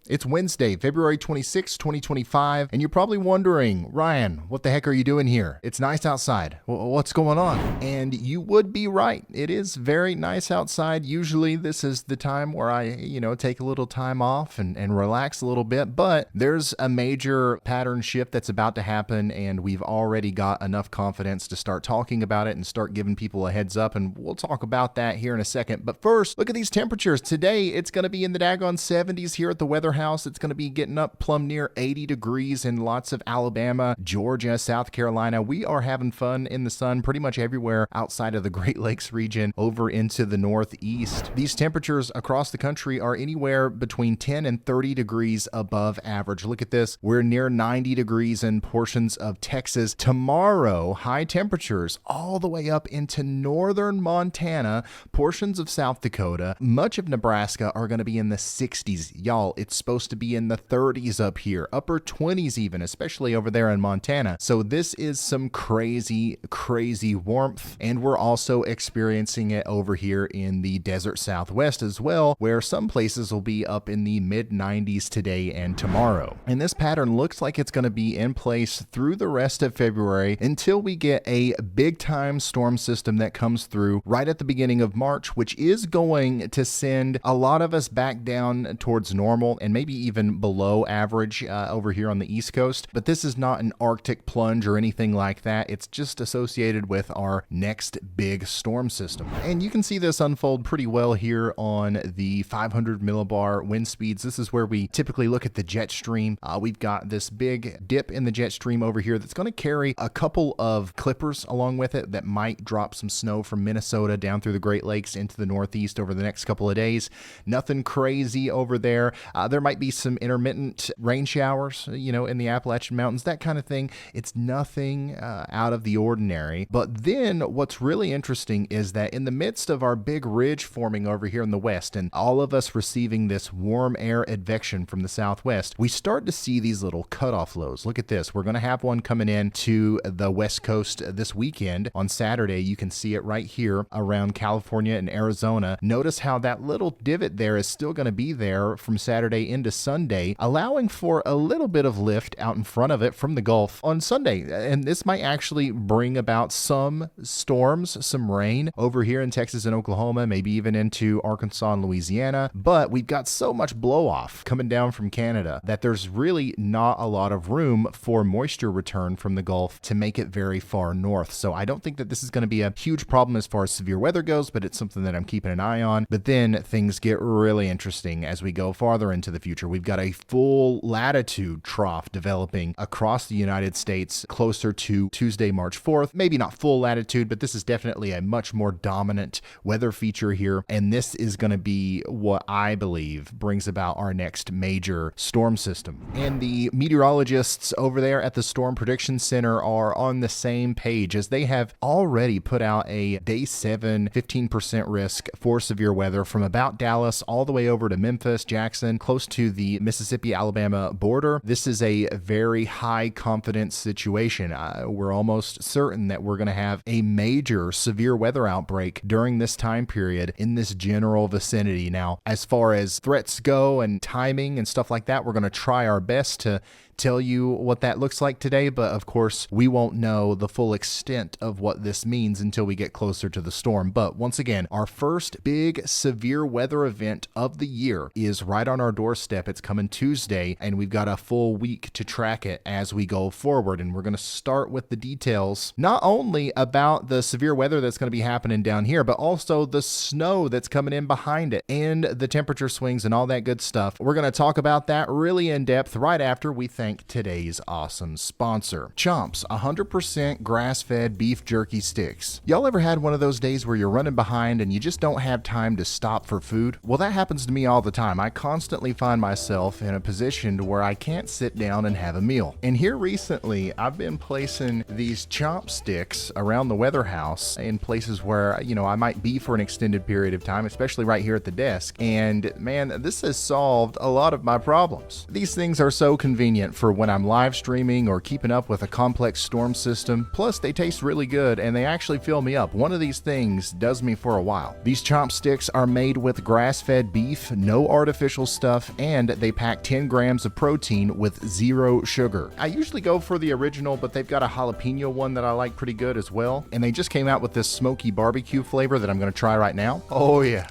It's Wednesday, February 26, 2025, and you're probably wondering, Ryan, what the heck are you doing here? It's nice outside. What's going on? And you would be right. It is very nice outside. Usually this is the time where I, take a little time off and relax a little bit, but there's a major pattern shift that's about to happen, and we've already got enough confidence to start talking about it and start giving people a heads up, and we'll talk about that here in a second. But first, look at these temperatures. Today, it's going to be in the daggone 70s here at the weather house. It's going to be getting up plumb near 80 degrees in lots of Alabama, Georgia, South Carolina. We are having fun in the sun pretty much everywhere outside of the Great Lakes region over into the northeast. These temperatures across the country are anywhere between 10 and 30 degrees above average. Look at this. We're near 90 degrees in portions of Texas. Tomorrow, high temperatures all the way up into northern Montana, portions of South Dakota, much of Nebraska are going to be in the 60s. Y'all, it's supposed to be in the 30s up here, upper 20s even, especially over there in Montana. So this is some crazy, crazy warmth, and we're also experiencing it over here in the desert Southwest as well, where some places will be up in the mid 90s today and tomorrow. And this pattern looks like it's going to be in place through the rest of February until we get a big time storm system that comes through right at the beginning of March, which is going to send a lot of us back down towards normal and maybe even below average over here on the East Coast. But this is not an Arctic plunge or anything like that. It's just associated with our next big storm system. And you can see this unfold pretty well here on the 500 millibar wind speeds. This is where we typically look at the jet stream. We've got this big dip in the jet stream over here that's going to carry a couple of clippers along with it that might drop some snow from Minnesota down through the Great Lakes into the northeast over the next couple of days. Nothing crazy over there. There might be some intermittent rain showers, in the Appalachian Mountains, that kind of thing. It's nothing out of the ordinary. But then what's really interesting is that in the midst of our big ridge forming over here in the west and all of us receiving this warm air advection from the southwest, we start to see these little cutoff lows. Look at this. We're going to have one coming in to the west coast this weekend on Saturday. You can see it right here around California and Arizona. Notice how that little divot there is still going to be there from Saturday into Sunday, allowing for a little bit of lift out in front of it from the Gulf on Sunday. And this might actually bring about some storms, some rain over here in Texas and Oklahoma, maybe even into Arkansas and Louisiana. But we've got so much blow off coming down from Canada that there's really not a lot of room for moisture return from the Gulf to make it very far north. So I don't think that this is going to be a huge problem as far as severe weather goes, but it's something that I'm keeping an eye on. But then things get really interesting as we go farther into the future. We've got a full latitude trough developing across the United States closer to Tuesday, March 4th. Maybe not full latitude, but this is definitely a much more dominant weather feature here. And this is going to be what I believe brings about our next major storm system. And the meteorologists over there at the Storm Prediction Center are on the same page, as they have already put out a day 7 15% risk for severe weather from about Dallas all the way over to Memphis, Jackson, close to the Mississippi-Alabama border. This is a very high confidence situation. We're almost certain that we're going to have a major severe weather outbreak during this time period in this general vicinity. Now, as far as threats go and timing and stuff like that, we're going to try our best to tell you what that looks like today, but of course we won't know the full extent of what this means until we get closer to the storm. But once again, our first big severe weather event of the year is right on our doorstep. It's coming Tuesday, and we've got a full week to track it as we go forward. And we're going to start with the details, not only about the severe weather that's going to be happening down here, but also the snow that's coming in behind it and the temperature swings and all that good stuff. We're going to talk about that really in depth right after we thank today's awesome sponsor, Chomps 100% grass-fed beef jerky sticks. Y'all ever had one of those days where you're running behind and you just don't have time to stop for food? Well, that happens to me all the time. I constantly find myself in a position to where I can't sit down and have a meal. And here recently, I've been placing these Chomp sticks around the weather house in places where, I might be for an extended period of time, especially right here at the desk. And man, this has solved a lot of my problems. These things are so convenient for when I'm live streaming or keeping up with a complex storm system. Plus, they taste really good and they actually fill me up. One of these things does me for a while. These Chomp sticks are made with grass-fed beef, no artificial stuff and they pack 10 grams of protein with 0 sugar. I usually go for the original, but they've got a jalapeno one that I like pretty good as well. And they just came out with this smoky barbecue flavor that I'm going to try right now. Oh yeah.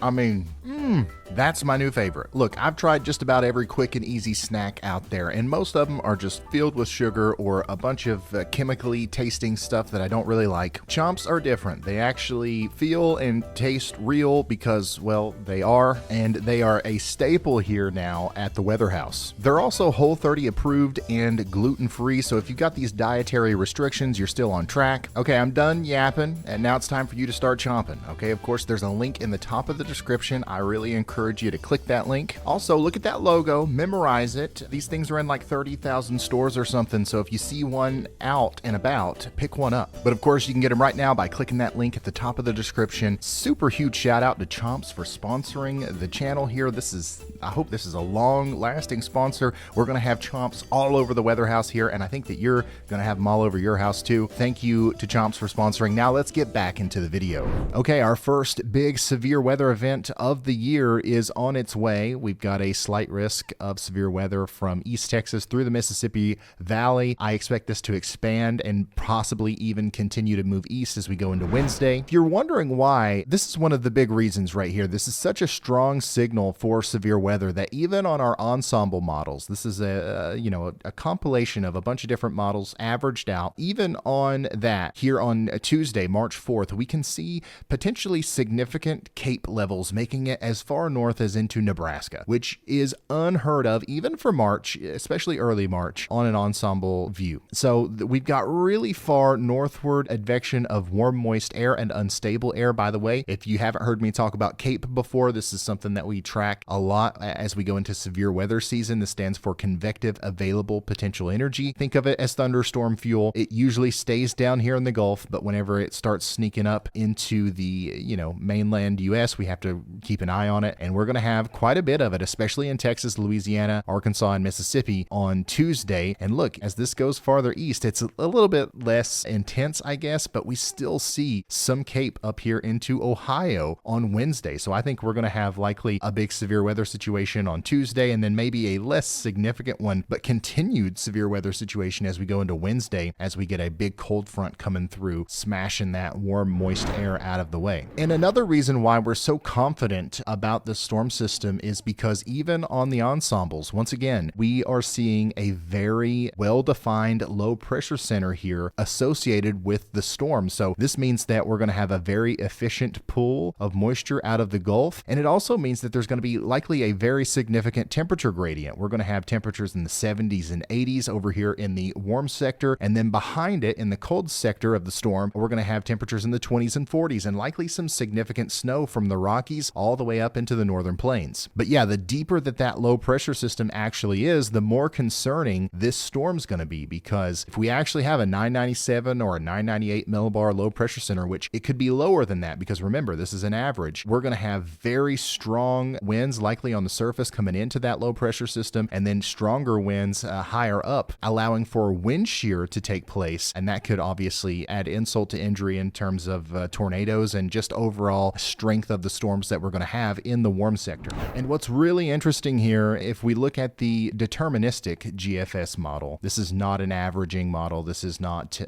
I mean, that's my new favorite. Look, I've tried just about every quick and easy snack out there, and most of them are just filled with sugar or a bunch of chemically tasting stuff that I don't really like. Chomps are different. They actually feel and taste real because, well, they are, and they are a staple here now at the Weather House. They're also Whole30 approved and gluten-free, so if you've got these dietary restrictions, you're still on track. Okay, I'm done yapping, and now it's time for you to start chomping. Okay, of course, there's a link in the top of the description. I really encourage you to click that link. Also, look at that logo, memorize it. These things are in like 30,000 stores or something, so if you see one out and about, pick one up. But of course, you can get them right now by clicking that link at the top of the description. Super huge shout out to Chomps for sponsoring the channel here. I hope this is a long-lasting sponsor. We're going to have Chomps all over the Weather House here, and I think that you're going to have them all over your house too. Thank you to Chomps for sponsoring. Now let's get back into the video. Okay, our first big severe weather event of the year is on its way. We've got a slight risk of severe weather from East Texas through the Mississippi Valley. I expect this to expand and possibly even continue to move east as we go into Wednesday. If you're wondering why, this is one of the big reasons right here. This is such a strong signal for severe weather that even on our ensemble models, this is a compilation of a bunch of different models averaged out. Even on that, here on Tuesday, March 4th, we can see potentially significant CAPE levels making it as far north as into Nebraska, which is unheard of even for March, especially early March, on an ensemble view. So we've got really far northward advection of warm, moist air and unstable air. By the way, if you haven't heard me talk about CAPE before, this is something that we track a lot as we go into severe weather season. This stands for convective available potential energy. Think of it as thunderstorm fuel. It usually stays down here in the Gulf, but whenever it starts sneaking up into the mainland US, we have to keep an eye on it, and we're going to have quite a bit of it, especially in Texas, Louisiana, Arkansas, and Mississippi on Tuesday. And look, as this goes farther east, it's a little bit less intense, I guess, but we still see some CAPE up here into Ohio on Wednesday. So I think we're going to have likely a big severe weather situation on Tuesday, and then maybe a less significant one, but continued severe weather situation as we go into Wednesday, as we get a big cold front coming through, smashing that warm, moist air out of the way. And another reason why we're so confident about the storm system is because even on the ensembles, once again, we are seeing a very well-defined low pressure center here associated with the storm. So this means that we're going to have a very efficient pull of moisture out of the Gulf. And it also means that there's going to be likely a very significant temperature gradient. We're going to have temperatures in the 70s and 80s over here in the warm sector. And then behind it in the cold sector of the storm, we're going to have temperatures in the 20s and 40s and likely some significant snow from the Rockies all the way up into the northern plains. But yeah, the deeper that low pressure system actually is, the more concerning this storm's going to be, because if we actually have a 997 or a 998 millibar low pressure center, which it could be lower than that, because remember, this is an average, we're going to have very strong winds likely on the surface coming into that low pressure system, and then stronger winds higher up, allowing for wind shear to take place. And that could obviously add insult to injury in terms of tornadoes and just overall strength of the storms that we're going to have in the warm sector. And what's really interesting here, if we look at the deterministic GFS model, this is not an averaging model. This is not,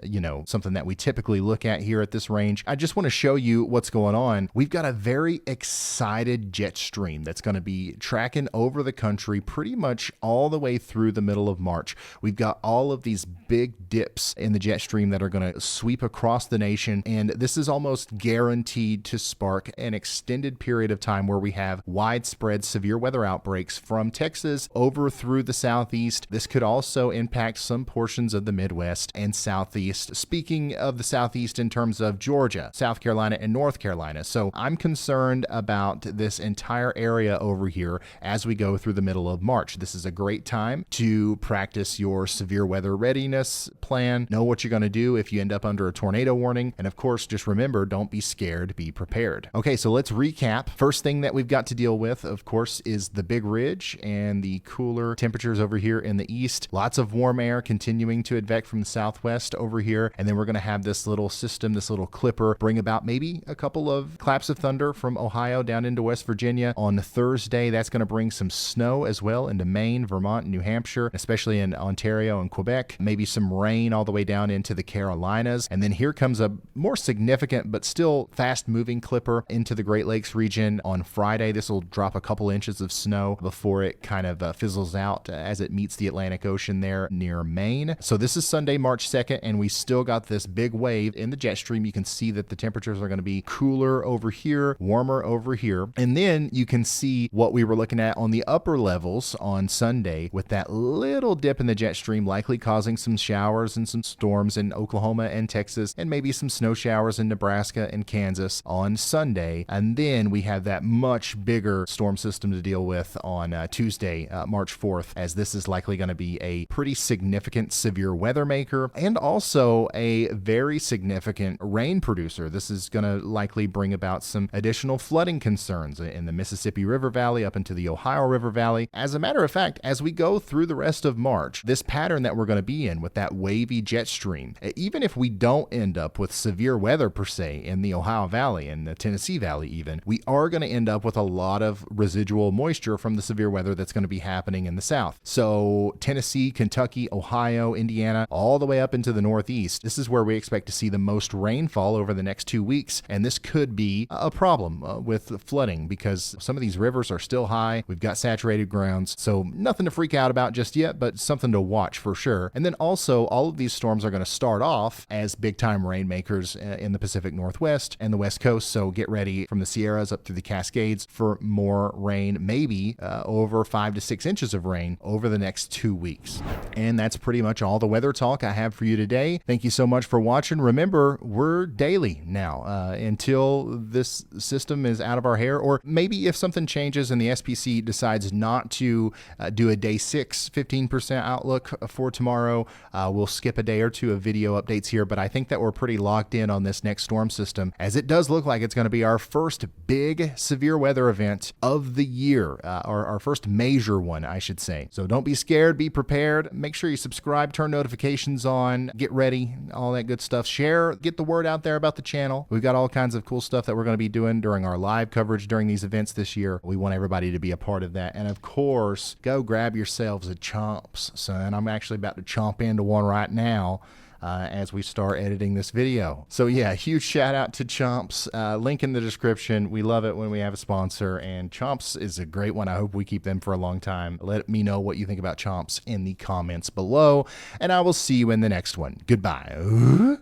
something that we typically look at here at this range. I just want to show you what's going on. We've got a very excited jet stream that's going to be tracking over the country pretty much all the way through the middle of March. We've got all of these big dips in the jet stream that are going to sweep across the nation, and this is almost guaranteed to spark an extended period of time where we have widespread severe weather outbreaks from Texas over through the southeast. This could also impact some portions of the Midwest and southeast. Speaking of the southeast in terms of Georgia, South Carolina, and North Carolina. So I'm concerned about this entire area over here as we go through the middle of March. This is a great time to practice your severe weather readiness plan. Know what you're going to do if you end up under a tornado warning. And of course, just remember, don't be scared, be prepared. Okay, so let's recap. First thing that we've got to deal with, of course, is the big ridge and the cooler temperatures over here in the east. Lots of warm air continuing to advect from the southwest over here. And then we're going to have this little system, this little clipper, bring about maybe a couple of claps of thunder from Ohio down into West Virginia. On Thursday, that's going to bring some snow as well into Maine, Vermont, and New Hampshire, especially in Ontario and Quebec. Maybe some rain all the way down into the Carolinas. And then here comes a more significant but still fast-moving clipper into the Great Lakes region on Friday. This will drop a couple inches of snow before it kind of fizzles out as it meets the Atlantic Ocean there near Maine. So this is Sunday, March 2nd, and we still got this big wave in the jet stream. You can see that the temperatures are going to be cooler over here, warmer over here. And then you can see what we were looking at on the upper levels on Sunday with that little dip in the jet stream likely causing some showers and some storms in Oklahoma and Texas, and maybe some snow showers in Nebraska and Kansas on Sunday. And then we have that much bigger storm system to deal with on Tuesday, March 4th, as this is likely going to be a pretty significant severe weather maker and also a very significant rain producer. This is going to likely bring about some additional flooding concerns in the Mississippi River Valley up into the Ohio River Valley. As a matter of fact, as we go through the rest of March, this pattern that we're going to be in with that wavy jet stream, even if we don't end up with severe weather per se in the Ohio Valley and the Tennessee Valley even, we are going to end up with a lot of residual moisture from the severe weather that's going to be happening in the south. So Tennessee, Kentucky, Ohio, Indiana, all the way up into the northeast, this is where we expect to see the most rainfall over the next 2 weeks. And this could be a problem with flooding because some of these rivers are still high. We've got saturated grounds, so nothing to freak out about just yet, but something to watch for sure. And then also all of these storms are going to start off as big time rainmakers in the Pacific Northwest and the West Coast. So get ready from the Sierras up through the Cascades for more rain, maybe over 5 to 6 inches of rain over the next 2 weeks. And that's pretty much all the weather talk I have for you today. Thank you so much for watching. Remember, we're daily now until this system is out of our hair, or maybe if something changes and the SPC decides not to do a day 6 15% outlook for tomorrow, we'll skip a day or two of video updates here. But I think that we're pretty locked in on this next storm system, as it does look like it's going to be our first big severe weather event of the year, or our first major one, I should say. So don't be scared, be prepared. Make sure you subscribe, turn notifications on, get ready, all that good stuff. Share, get the word out there about the channel. We've got all kinds of cool stuff that we're going to be doing during our live coverage during these events this year. We want everybody to be a part of that. And of course, go grab yourselves a chomps, son. I'm actually about to chomp into one right now as we start editing this video. So yeah, huge shout out to Chomps. Link in the description. We love it when we have a sponsor, and Chomps is a great one. I hope we keep them for a long time. Let me know what you think about Chomps in the comments below, and I will see you in the next one. Goodbye.